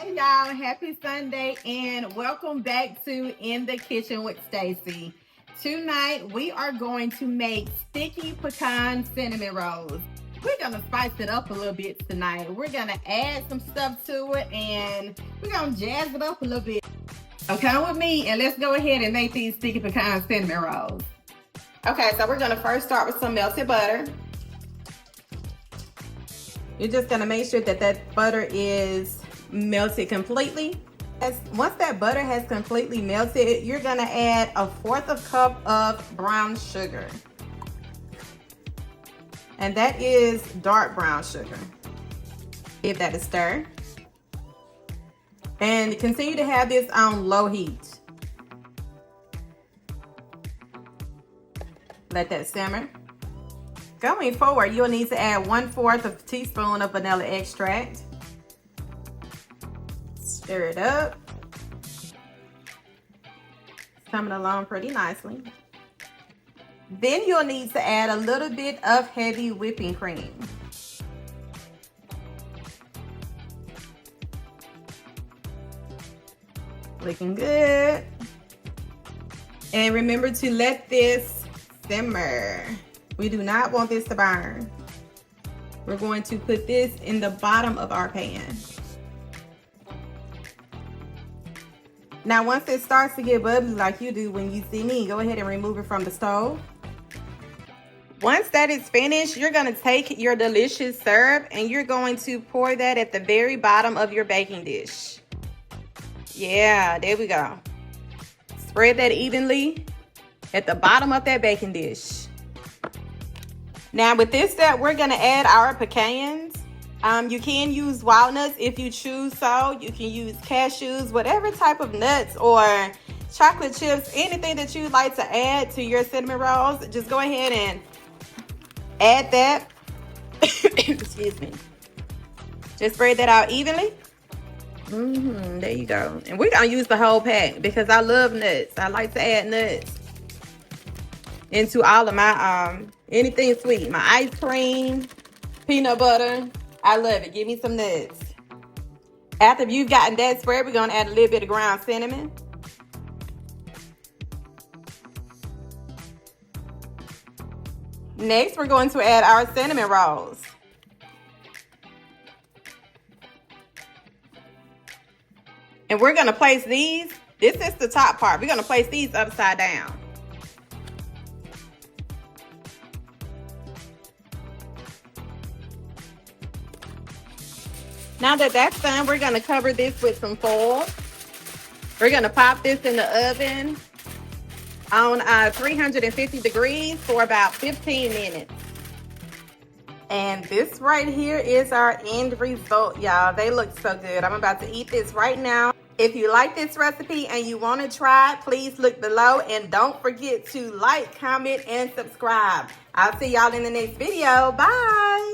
Hey y'all, happy Sunday and welcome back to In the Kitchen with Stacey. Tonight we are going to make sticky pecan cinnamon rolls. We're gonna spice it up a little bit tonight. We're gonna add some stuff to it and we're gonna jazz it up a little bit. So come with me and let's go ahead and make these sticky pecan cinnamon rolls. Okay, so we're gonna first start with some melted butter. You're just gonna make sure that that butter is melted completely. Once that butter has completely melted, you're gonna add 1/4 cup of brown sugar. And that is dark brown sugar. Give that a stir. And continue to have this on low heat. Let that simmer. Going forward, you'll need to add 1/4 teaspoon of vanilla extract. Stir it up. It's coming along pretty nicely. Then you'll need to add a little bit of heavy whipping cream. Looking good. And remember to let this simmer. We do not want this to burn. We're going to put this in the bottom of our pan. Now, once it starts to get bubbly like you do when you see me, go ahead and remove it from the stove. Once that is finished, you're gonna take your delicious syrup and you're going to pour that at the very bottom of your baking dish. Yeah, there we go. Spread that evenly at the bottom of that baking dish. Now with this step, we're gonna add our pecans. You can use walnuts if you choose so. You can use cashews, whatever type of nuts or chocolate chips, anything that you'd like to add to your cinnamon rolls. Just go ahead and add that. Excuse me. Just spread that out evenly. There you go. And we're gonna use the whole pack because I love nuts. I like to add nuts into all of my anything sweet. My ice cream, peanut butter. I love it. Give me some nuts. After you've gotten that spread, we're gonna add a little bit of ground cinnamon. Next, we're going to add our cinnamon rolls. And we're gonna place these, this is the top part. We're gonna place these upside down. Now that that's done, we're gonna cover this with some foil. We're gonna pop this in the oven on 350 degrees for about 15 minutes. And this right here is our end result, y'all. They look so good. I'm about to eat this right now. If you like this recipe and you want to try it, please look below and don't forget to like, comment, and subscribe. I'll see y'all in the next video. Bye.